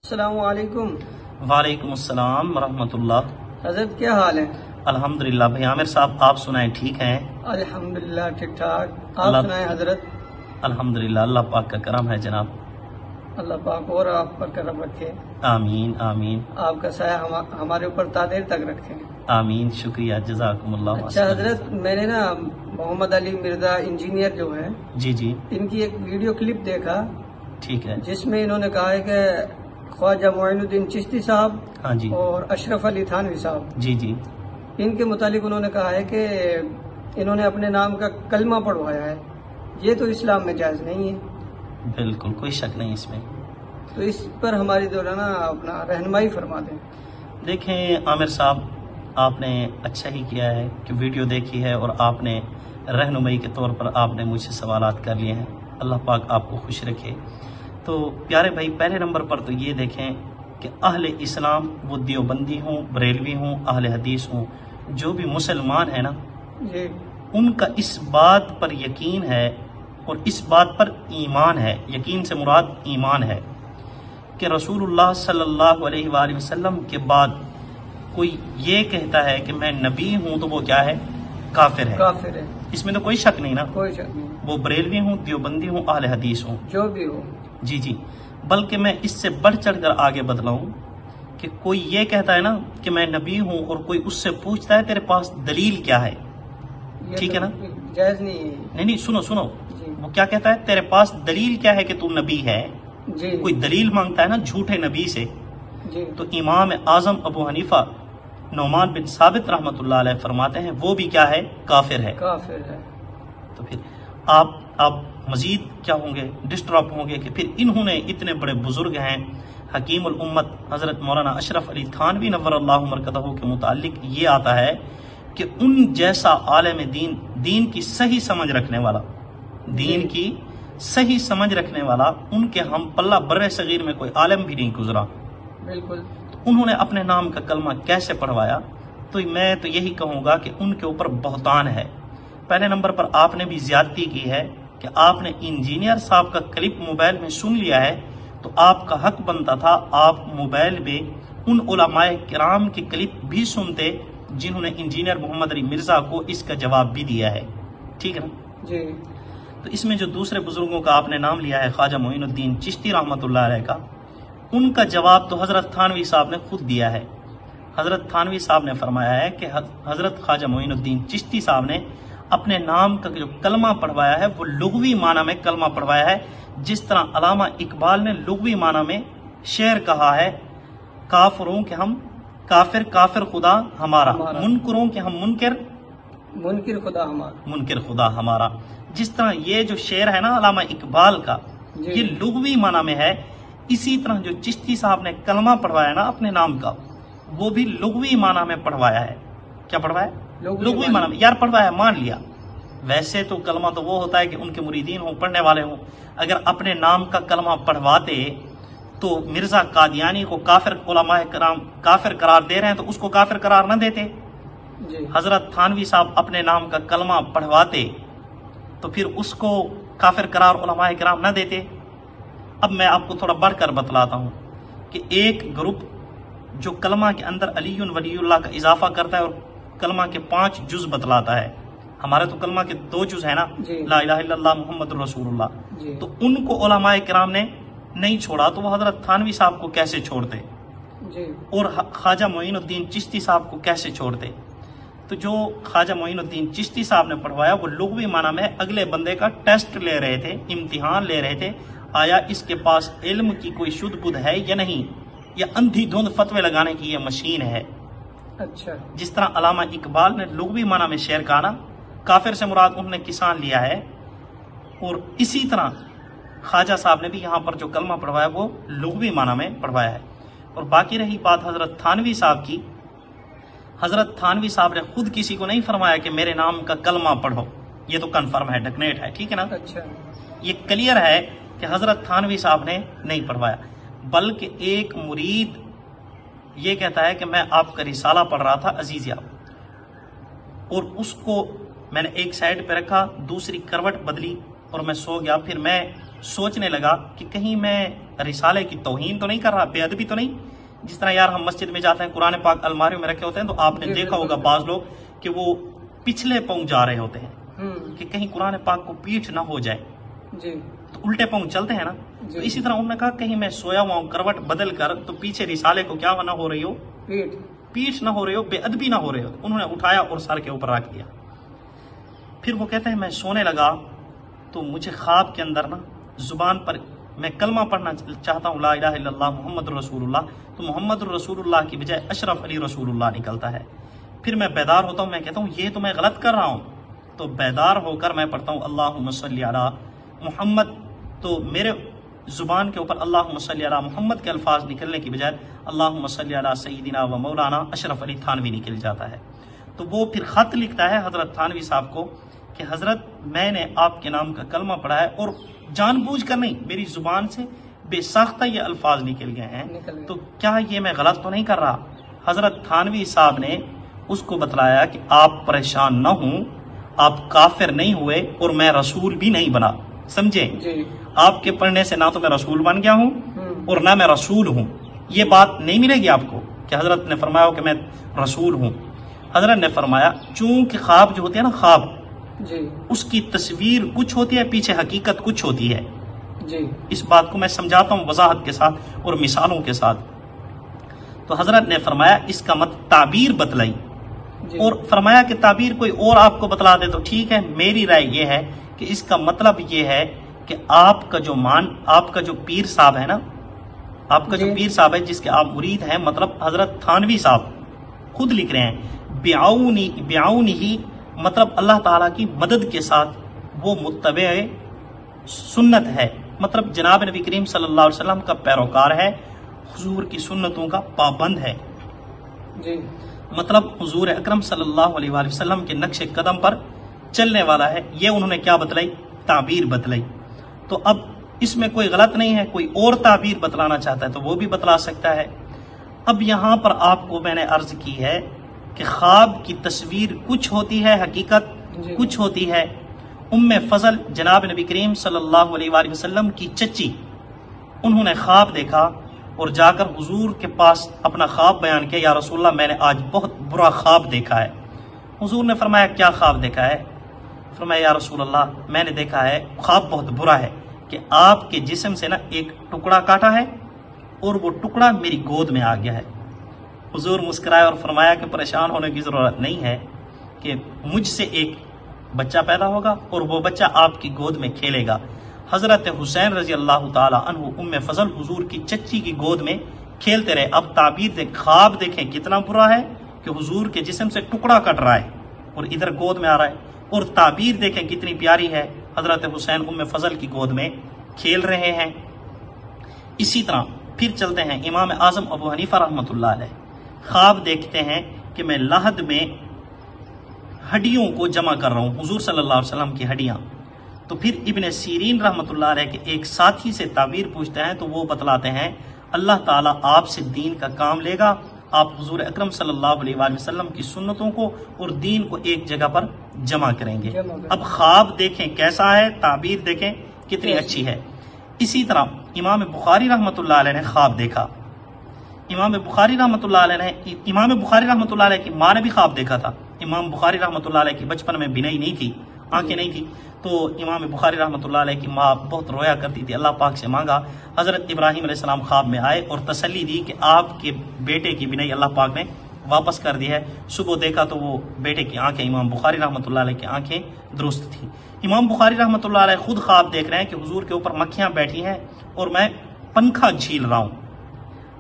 السلام علیکم۔ وعلیکم السلام ورحمۃ اللہ۔ حضرت کیا حال ہے؟ الحمدللہ۔ بھائی عامر صاحب آپ سنائیں ٹھیک ہیں؟ الحمدللہ ٹھیک ٹھاک۔ آپ سنائیں حضرت؟ الحمدللہ، اللہ پاک کا کرم ہے جناب۔ اللہ پاک اور آپ پر کرم رکھے، آمین آمین۔ آپ کا سایہ ہمارے اوپر تا دیر تک رکھے، آمین، شکریہ، جزاکم اللہ۔ اچھا حضرت، میں نے نا محمد علی مرزا انجینئر جو ہے جی ان کی ایک ویڈیو کلپ دیکھا، ٹھیک ہے، جس میں انہوں نے کہا ہے کہ خواجہ معین الدین چشتی صاحب ہاں جی اور اشرف علی تھانوی صاحب، جی ان کے متعلق انہوں نے کہا ہے کہ انہوں نے اپنے نام کا کلمہ پڑھوایا ہے، یہ تو اسلام میں جائز نہیں ہے۔ بالکل، کوئی شک نہیں اس میں۔ تو اس پر ہماری نا اپنا رہنمائی فرما دیں۔ دیکھیں عامر صاحب، آپ نے اچھا ہی کیا ہے کہ ویڈیو دیکھی ہے اور آپ نے رہنمائی کے طور پر آپ نے مجھ سے سوالات کر لیے ہیں۔ اللہ پاک آپ کو خوش رکھے۔ تو پیارے بھائی، پہلے نمبر پر تو یہ دیکھیں کہ اہل اسلام، وہ دیوبندی ہوں، بریلوی ہوں، اہل حدیث ہوں، جو بھی مسلمان ہیں نا، جی، ان کا اس بات پر یقین ہے اور اس بات پر ایمان ہے، یقین سے مراد ایمان ہے کہ رسول اللہ صلی اللہ علیہ وآلہ وسلم کے بعد کوئی یہ کہتا ہے کہ میں نبی ہوں تو وہ کیا ہے؟ کافر ہے۔ کافر ہے، اس میں تو کوئی شک نہیں نا، کوئی شک نہیں، وہ بریلوی ہوں، دیوبندی ہوں، اہل حدیث ہوں، جو بھی ہو۔ جی، بلکہ میں اس سے بڑھ چڑھ کر آگے بتلاؤں کہ کوئی یہ کہتا ہے نا کہ میں نبی ہوں اور کوئی اس سے پوچھتا ہے تیرے پاس دلیل کیا ہے، ٹھیک ہے نا؟ جائز نہیں ہے۔ نہیں، سنو، جی، وہ کیا کہتا ہے؟ تیرے پاس دلیل کیا ہے کہ تو نبی ہے؟ جی، کوئی دلیل مانگتا ہے نا جھوٹے نبی سے، جی، تو امام اعظم ابو حنیفہ نعمان بن ثابت رحمۃ اللہ علیہ فرماتے ہیں وہ بھی کیا ہے؟ کافر ہے۔ کافر ہے۔ تو پھر آپ مزید کیا ہوں گے؟ ڈسٹرپ ہوں گے کہ پھر انہوں نے اتنے بڑے بزرگ ہیں، حکیم الامت حضرت مولانا اشرف علی تھانوی نور اللہ مرکزہ کے متعلق یہ آتا ہے کہ ان جیسا عالم دین کی صحیح سمجھ رکھنے والا، دین کی صحیح سمجھ رکھنے والا، ان کے ہم پلہ بر صغیر میں کوئی عالم بھی نہیں گزرا۔ بالکل۔ انہوں نے اپنے نام کا کلمہ کیسے پڑھوایا؟ تو میں تو یہی کہوں گا کہ ان کے اوپر بہتان ہے۔ پہلے نمبر پر آپ نے بھی زیادتی کی ہے کہ آپ نے انجینئر صاحب کا کلپ موبائل میں سن لیا ہے، تو آپ کا حق بنتا تھا آپ موبائل میں ان علماء کرام کے کلپ بھی سنتے جنہوں نے انجینئر محمد علی مرزا کو اس کا جواب بھی دیا ہے، ٹھیک ہے نا؟ جی۔ تو اس میں جو دوسرے بزرگوں کا آپ نے نام لیا ہے، خواجہ معین الدین چشتی رحمۃ اللہ علیہ کا، ان کا جواب تو حضرت تھانوی صاحب نے خود دیا ہے۔ حضرت تھانوی صاحب نے فرمایا ہے کہ حضرت خواجہ معین الدین چشتی صاحب نے اپنے نام کا جو کلمہ پڑھوایا ہے وہ لغوی معنی میں کلمہ پڑھوایا ہے، جس طرح علامہ اقبال نے لغوی معنی میں شعر کہا ہے، کافروں کے ہم کافر، کافر خدا ہمارا، منکروں کے ہم منکر، منکر خدا ہمارا، منکر خدا ہمارا۔ جس طرح یہ جو شعر ہے نا علامہ اقبال کا، یہ لغوی معنی میں ہے، اسی طرح جو چشتی صاحب نے کلمہ پڑھوایا نا اپنے نام کا، وہ بھی لغوی معنی میں پڑھوایا ہے۔ کیا پڑھوایا؟ لغوی معنی میں، یار پڑھوایا، مان لیا۔ ویسے تو کلمہ تو وہ ہوتا ہے کہ ان کے مریدین ہوں، پڑھنے والے ہوں۔ اگر اپنے نام کا کلمہ پڑھواتے تو مرزا قادیانی کو کافر، علماء کرام کافر قرار دے رہے ہیں تو اس کو کافر قرار نہ دیتے؟ حضرت تھانوی صاحب اپنے نام کا کلمہ پڑھواتے تو پھر اس کو کافر قرار علماء کرام نہ دیتے؟ اب میں آپ کو تھوڑا بڑھ کر بتلاتا ہوں کہ ایک گروپ جو کلمہ کے اندر علی ولی اللہ کا اضافہ کرتا ہے اور کلمہ کے 5 جز بتلاتا ہے، ہمارے تو کلمہ کے 2 جز ہیں نا، لا الہ الا اللہ محمد الرسول اللہ، تو ان کو علماء کرام نے نہیں چھوڑا تو وہ حضرت تھانوی صاحب کو کیسے چھوڑتے اور خواجہ معین الدین چشتی صاحب کو کیسے چھوڑتے؟ تو جو خواجہ معین الدین چشتی صاحب نے پڑھوایا وہ لغوی معنی میں اگلے بندے کا ٹیسٹ لے رہے تھے، امتحان لے رہے تھے، آیا اس کے پاس علم کی کوئی شدھ بدھ ہے یا نہیں، یا اندھی دھند فتوے لگانے کی یہ مشین ہے۔ اچھا، جس طرح علامہ اقبال نے لغوی معنی میں شعر کہا نا، کافر سے مراد انہوں نے کسان لیا ہے، اور اسی طرح خواجہ صاحب نے بھی یہاں پر جو کلمہ پڑھوایا وہ لغوی معنی میں پڑھوایا ہے۔ اور باقی رہی بات حضرت تھانوی صاحب کی، حضرت تھانوی صاحب نے خود کسی کو نہیں فرمایا کہ میرے نام کا کلمہ پڑھو، یہ تو کنفرم ہے، ڈکنیٹ ہے، ٹھیک ہے نا؟ اچھا، یہ کلیئر ہے کہ حضرت تھانوی صاحب نے نہیں پڑھوایا، بلکہ ایک مرید یہ کہتا ہے کہ میں آپ کا رسالہ پڑھ رہا تھا عزیز آپ، اور اس کو میں نے ایک سائڈ پہ رکھا، دوسری کروٹ بدلی اور میں سو گیا، پھر میں سوچنے لگا کہ کہیں میں رسالے کی توہین تو نہیں کر رہا، بے ادبی تو نہیں. جس طرح یار ہم مسجد میں جاتے ہیں قرآن پاک الماریوں میں رکھے ہوتے ہیں، تو آپ نے دیکھا ہوگا بعض لوگ کہ وہ پچھلے پاؤں جا رہے ہوتے ہیں کہ کہیں قرآن پاک کو پیٹھ نہ ہو جائے، تو الٹے پاؤں چلتے ہیں نا. تو اسی طرح انہوں نے کہا کہیں میں سویا ہوا ہوں کروٹ بدل کر تو پیچھے رسالے کو کیا نہ ہو رہی ہو، پیٹھ نہ ہو رہی ہو، بے ادبی نہ ہو رہی ہو. انہوں نے اٹھایا اور سر کے اوپر رکھ دیا. پھر وہ کہتے ہیں میں سونے لگا تو مجھے خواب کے اندر نا زبان پر میں کلمہ پڑھنا چاہتا ہوں لا الہ الا اللہ محمد رسول اللہ، تو محمد رسول اللہ کی بجائے اشرف علی رسول اللہ نکلتا ہے. پھر میں بیدار ہوتا ہوں، میں کہتا ہوں یہ تو میں غلط کر رہا ہوں. تو بیدار ہو کر میں پڑھتا ہوں اللہم صلی علی محمد، تو میرے زبان کے اوپر اللہم صلی علی محمد کے الفاظ نکلنے کی بجائے اللہم صلی علی سیدنا و مولانا اشرف علی تھانوی نکل جاتا ہے. تو وہ پھر خط لکھتا ہے حضرت تھانوی صاحب کو کہ حضرت میں نے آپ کے نام کا کلمہ پڑھا ہے اور جان بوجھ کر نہیں، میری زبان سے بے ساختہ یہ الفاظ نکل گئے ہیں، تو کیا یہ میں غلط تو نہیں کر رہا؟ حضرت تھانوی صاحب نے اس کو بتلایا کہ آپ پریشان نہ ہوں، آپ کافر نہیں ہوئے اور میں رسول بھی نہیں بنا. سمجھے؟ آپ کے پڑھنے سے نہ تو میں رسول بن گیا ہوں اور نہ میں رسول ہوں. یہ بات نہیں ملے گی آپ کو کہ حضرت نے فرمایا ہو کہ میں رسول ہوں. حضرت نے فرمایا چونکہ خواب جو ہوتے ہیں نا، خواب اس کی تصویر کچھ ہوتی ہے، پیچھے حقیقت کچھ ہوتی ہے. اس بات کو میں سمجھاتا ہوں وضاحت کے ساتھ اور مثالوں کے ساتھ. تو حضرت نے فرمایا اس کا تعبیر بتلائی اور فرمایا کہ تعبیر کوئی اور آپ کو بتلا دے تو ٹھیک ہے، میری رائے یہ ہے کہ اس کا مطلب یہ ہے کہ آپ کا جو پیر صاحب ہے نا، آپ کا جو پیر صاحب ہے جس کے آپ مرید ہیں، مطلب حضرت تھانوی صاحب خود لکھ رہے ہیں بیعونی ہی، مطلب اللہ تعالیٰ کی مدد کے ساتھ وہ متبع سنت ہے، مطلب جناب نبی کریم صلی اللہ علیہ وسلم کا پیروکار ہے، حضور کی سنتوں کا پابند ہے. مطلب حضور اکرم صلی اللہ علیہ وآلہ وسلم کے نقش قدم پر چلنے والا ہے. یہ انہوں نے کیا بتلائی؟ تعبیر بتلائی. تو اب اس میں کوئی غلط نہیں ہے، کوئی اور تعبیر بتلانا چاہتا ہے تو وہ بھی بتلا سکتا ہے. اب یہاں پر آپ کو میں نے عرض کی ہے کہ خواب کی تصویر کچھ ہوتی ہے، حقیقت کچھ ہوتی ہے. ام فضل جناب نبی کریم صلی اللہ علیہ وآلہ وسلم کی چچی، انہوں نے خواب دیکھا اور جا کر حضور کے پاس اپنا خواب بیان کیا، یا رسول اللہ میں نے آج بہت برا خواب دیکھا ہے. حضور نے فرمایا کیا خواب دیکھا ہے؟ فرمایا یا رسول اللہ میں نے دیکھا ہے خواب بہت برا ہے کہ آپ کے جسم سے نا ایک ٹکڑا کاٹا ہے اور وہ ٹکڑا میری گود میں آ گیا ہے. حضور مسکرائے اور فرمایا کہ پریشان ہونے کی ضرورت نہیں ہے کہ مجھ سے ایک بچہ پیدا ہوگا اور وہ بچہ آپ کی گود میں کھیلے گا. حضرت حسین رضی اللہ تعالی عنہ ام فضل حضور کی چچی کی گود میں کھیلتے رہے. اب تعبیر خواب دیکھیں کتنا برا ہے کہ حضور کے جسم سے ٹکڑا کٹ رہا ہے اور ادھر گود میں آ رہا ہے، اور تعبیر دیکھیں کتنی پیاری ہے، حضرت حسین ام فضل کی گود میں کھیل رہے ہیں. اسی طرح پھر چلتے ہیں امام اعظم ابو حنیفہ رحمۃ اللہ علیہ، خواب دیکھتے ہیں کہ میں لحد میں ہڈیوں کو جمع کر رہا ہوں، حضور صلی اللہ علیہ وسلم کی ہڈیاں. تو پھر ابن سیرین رحمۃ اللہ علیہ کے ایک ساتھی سے تعبیر پوچھتے ہیں تو وہ بتلاتے ہیں اللہ تعالیٰ آپ سے دین کا کام لے گا، آپ حضور اکرم صلی اللہ علیہ وآلہ وسلم کی سنتوں کو اور دین کو ایک جگہ پر جمع کریں گے. اب خواب دیکھیں کیسا ہے، تعبیر دیکھیں کتنی اچھی ہے. اسی طرح امام بخاری رحمۃ اللہ علیہ نے خواب دیکھا. امام بخاری رحمۃ اللہ علیہ کی ماں نے بھی خواب دیکھا تھا. امام بخاری رحمۃ اللہ علیہ کی بچپن میں بینائی نہیں تھی، آنکھیں نہیں تھی، تو امام بخاری رحمۃ اللہ علیہ کی ماں بہت رویا کرتی تھی. اللہ پاک سے مانگا، حضرت ابراہیم علیہ السلام خواب میں آئے اور تسلی دی کہ آپ کے بیٹے کی بینائی اللہ پاک نے واپس کر دی ہے. صبح دیکھا تو وہ بیٹے کی آنکھیں، امام بخاری رحمۃ اللہ علیہ کی آنکھیں درست تھیں. امام بخاری رحمۃ اللہ علیہ خود خواب دیکھ رہے ہیں کہ حضور کے اوپر مکھیاں بیٹھی ہیں اور میں پنکھا جھیل رہا ہوں.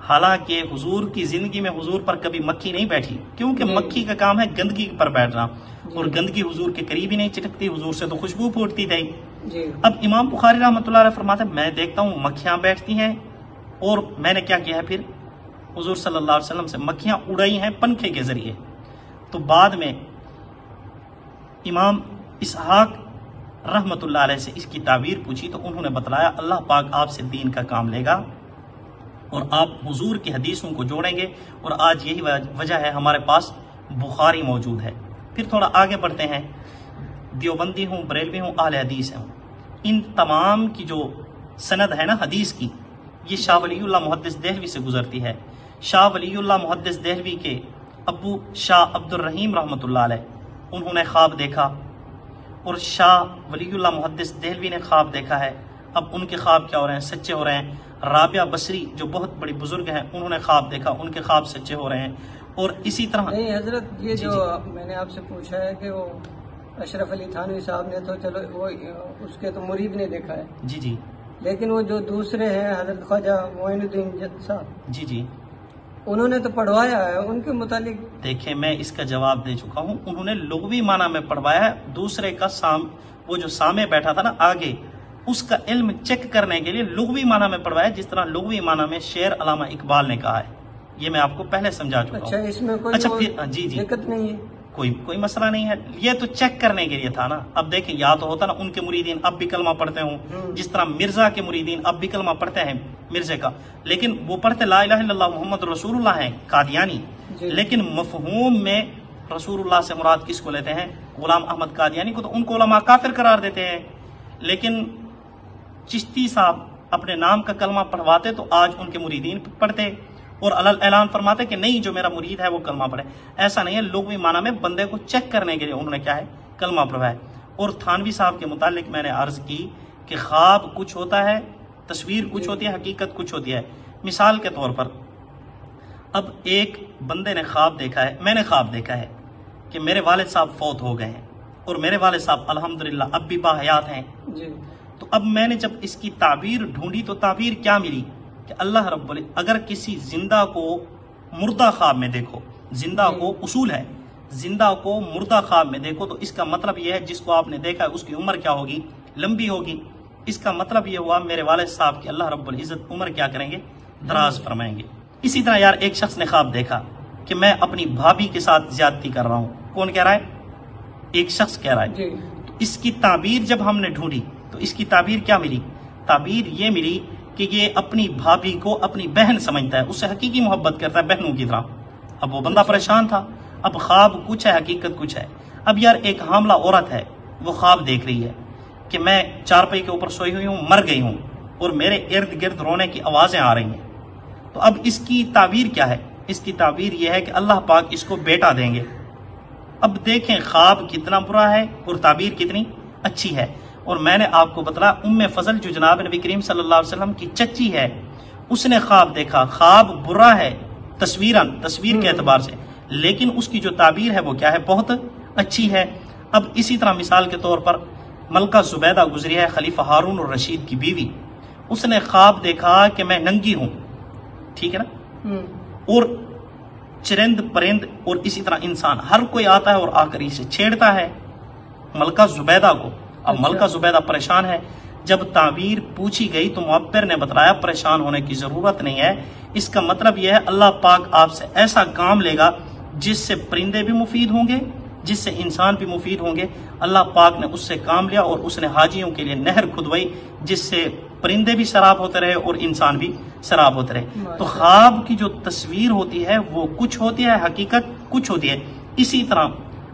حالانکہ حضور کی زندگی میں حضور پر کبھی مکھی نہیں بیٹھی، کیونکہ مکھی کا کام ہے گندگی پر بیٹھنا، اور گندگی حضور کے قریب ہی نہیں چٹکتی، حضور سے تو خوشبو پھوٹتی تھی. اب امام بخاری رحمۃ اللہ علیہ فرماتے ہیں میں دیکھتا ہوں مکھیاں بیٹھتی ہیں، اور میں نے کیا کیا ہے پھر حضور صلی اللہ علیہ وسلم سے مکھیاں اڑائی ہیں پنکھے کے ذریعے. تو بعد میں امام اسحاق رحمۃ اللہ علیہ سے اس کی تعبیر پوچھی تو انہوں نے بتلایا اللہ پاک آپ سے دین کا کام لے گا اور آپ حضور کی حدیثوں کو جوڑیں گے، اور آج یہی وجہ ہے ہمارے پاس بخاری موجود ہے. پھر تھوڑا آگے بڑھتے ہیں. دیوبندی ہوں، بریلوی ہوں، اہل حدیث ہوں، ان تمام کی جو سند ہے نا حدیث کی، یہ شاہ ولی اللہ محدث دہلوی سے گزرتی ہے۔ شاہ ولی اللہ محدث دہلوی کے ابو شاہ عبد الرحیم رحمۃ اللہ علیہ انہوں نے خواب دیکھا، اور شاہ ولی اللہ محدث دہلوی نے خواب دیکھا ہے۔ اب ان کے خواب کیا ہو رہے ہیں؟ سچے ہو رہے ہیں۔ رابعہ بصری جو بہت بڑی بزرگ ہیں، انہوں نے خواب دیکھا، ان کے خواب سچے ہو رہے ہیں۔ اور اسی طرح نہیں حضرت، یہ جو میں نے آپ سے پوچھا ہے کہ وہ اشرف علی تھانوی صاحب نے تو چلو وہ اس کے تو مرید نے دیکھا ہے، جی جی لیکن وہ جو دوسرے ہیں حضرت خواجہ معین الدین جد صاحب، جی جی انہوں نے تو پڑھوایا ہے، ان کے متعلق دیکھیں میں اس کا جواب دے چکا ہوں۔ انہوں نے لغوی معنی میں پڑھوایا ہے، دوسرے کا وہ جو سامنے بیٹھا تھا نا آگے، اس کا علم چیک کرنے کے لیے لغوی معنی میں پڑھوایا، جس طرح لغوی معنی میں شعر علامہ اقبال نے کہا ہے۔ یہ میں آپ کو پہلے سمجھا چکا ہوں۔ اچھا، اس میں کوئی اچھا پھر جی جی دقت نہیں ہے؟ کوئی مسئلہ نہیں ہے، یہ تو چیک کرنے کے لیے تھا نا۔ اب دیکھیں، یا تو ہوتا نا ان کے مریدین اب بھی کلمہ پڑھتے ہوں، جس طرح مرزا کے مریدین اب بھی کلمہ پڑھتے ہیں مرزے کا، لیکن وہ پڑھتے لا الہ الا اللہ محمد رسول اللہ ہیں قادیانی، لیکن مفہوم میں رسول اللہ سے مراد کس کو لیتے ہیں؟ غلام احمد قادیانی کو، تو ان کو علماء کافر قرار دیتے ہیں۔ لیکن چشتی صاحب اپنے نام کا کلمہ پڑھواتے تو آج ان کے مریدین پڑھتے، اور اعلان فرماتے کہ نہیں جو میرا مرید ہے وہ کلمہ پڑھے۔ ایسا نہیں ہے، لغوی معنی میں بندے کو چیک کرنے کے لیے انہوں نے کیا ہے؟ کلمہ پڑھوایا۔ اور تھانوی صاحب کے متعلق میں نے عرض کی کہ خواب کچھ ہوتا ہے، تصویر کچھ ہوتی ہے، حقیقت کچھ ہوتی ہے۔ مثال کے طور پر اب ایک بندے نے خواب دیکھا ہے، میں نے خواب دیکھا ہے کہ میرے والد صاحب فوت ہو گئے ہیں، اور میرے والد صاحب الحمدللہ اب بھی باحیات ہیں۔ تو اب میں نے جب اس کی تعبیر ڈھونڈی تو تعبیر کیا ملی کہ اللہ رب اگر کسی زندہ کو مردہ خواب میں دیکھو، زندہ کو اصول ہے، زندہ کو مردہ خواب میں دیکھو تو اس کا مطلب یہ ہے جس کو آپ نے دیکھا ہے اس کی عمر کیا ہوگی؟ لمبی ہوگی۔ اس کا مطلب یہ ہوا میرے والد صاحب کی اللہ رب العزت عمر کیا کریں گے؟ دراز فرمائیں گے۔ اسی طرح یار ایک شخص نے خواب دیکھا کہ میں اپنی بھابھی کے ساتھ زیادتی کر رہا ہوں۔ کون کہہ رہا ہے؟ ایک شخص کہہ رہا ہے۔ تو اس کی تعبیر جب ہم نے ڈھونڈی تو اس کی تعبیر کیا ملی؟ تعبیر یہ ملی کہ یہ اپنی بھابھی کو اپنی بہن سمجھتا ہے، اس سے حقیقی محبت کرتا ہے بہنوں کی طرح۔ اب وہ بندہ پریشان تھا، اب خواب کچھ ہے، حقیقت کچھ ہے۔ اب یار ایک حاملہ عورت ہے، وہ خواب دیکھ رہی ہے کہ میں چارپائی کے اوپر سوئی ہوئی ہوں، مر گئی ہوں، اور میرے ارد گرد رونے کی آوازیں آ رہی ہیں۔ تو اب اس کی تعبیر کیا ہے؟ اس کی تعبیر یہ ہے کہ اللہ پاک اس کو بیٹا دیں گے۔ اب دیکھیں خواب کتنا برا ہے اور تعبیر کتنی اچھی ہے۔ اور میں نے آپ کو بتایا ام فضل جو جناب نبی کریم صلی اللہ علیہ وسلم کی چچی ہے، اس نے خواب دیکھا، خواب برا ہے تصویر کے اعتبار سے، لیکن اس کی جو تعبیر ہے وہ کیا ہے؟ بہت اچھی ہے۔ اب اسی طرح مثال کے طور پر ملکہ زبیدہ گزری ہے، خلیفہ ہارون الرشید کی بیوی، اس نے خواب دیکھا کہ میں ننگی ہوں، ٹھیک ہے نا، اور چرند پرند اور اسی طرح انسان ہر کوئی آتا ہے اور آ کر اسے چھیڑتا ہے ملکہ زبیدہ کو۔ اب ملکہ زبیدہ پریشان ہے۔ جب تعبیر پوچھی گئی تو معبر نے بتایا پریشان ہونے کی ضرورت نہیں ہے، اس کا مطلب یہ ہے اللہ پاک آپ سے ایسا کام لے گا جس سے پرندے بھی مفید ہوں گے، جس سے انسان بھی مفید ہوں گے۔ اللہ پاک نے اس سے کام لیا اور اس نے حاجیوں کے لیے نہر کھدوائی جس سے پرندے بھی سراب ہوتے رہے اور انسان بھی سراب ہوتے رہے۔ تو خواب کی جو تصویر ہوتی ہے وہ کچھ ہوتی ہے، حقیقت کچھ ہوتی ہے۔ اسی طرح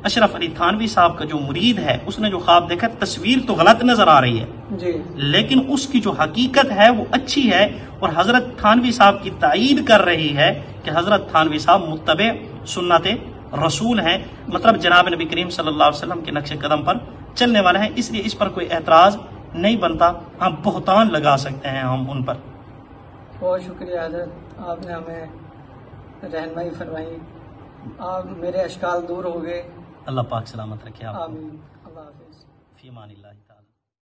اشرف علی تھانوی صاحب کا جو مرید ہے، اس نے جو خواب دیکھا، تصویر تو غلط نظر آ رہی ہے لیکن اس کی جو حقیقت ہے وہ اچھی ہے، اور حضرت تھانوی صاحب کی تائید کر رہی ہے کہ حضرت تھانوی صاحب متبع سنت رسول ہیں، مطلب جناب نبی کریم صلی اللہ علیہ وسلم کے نقش قدم پر چلنے والے ہیں، اس لیے اس پر کوئی اعتراض نہیں بنتا۔ ہم بہتان لگا سکتے ہیں ہم ان پر۔ بہت شکریہ حضرت، آپ نے ہمیں رہنمائی فرمائی، آپ میرے اشکال دور ہو گئے۔ اللہ پاک سلامت رکھے آپ کو۔ آمین۔ اللہ حافظ۔ فی امان اللہ تعالی۔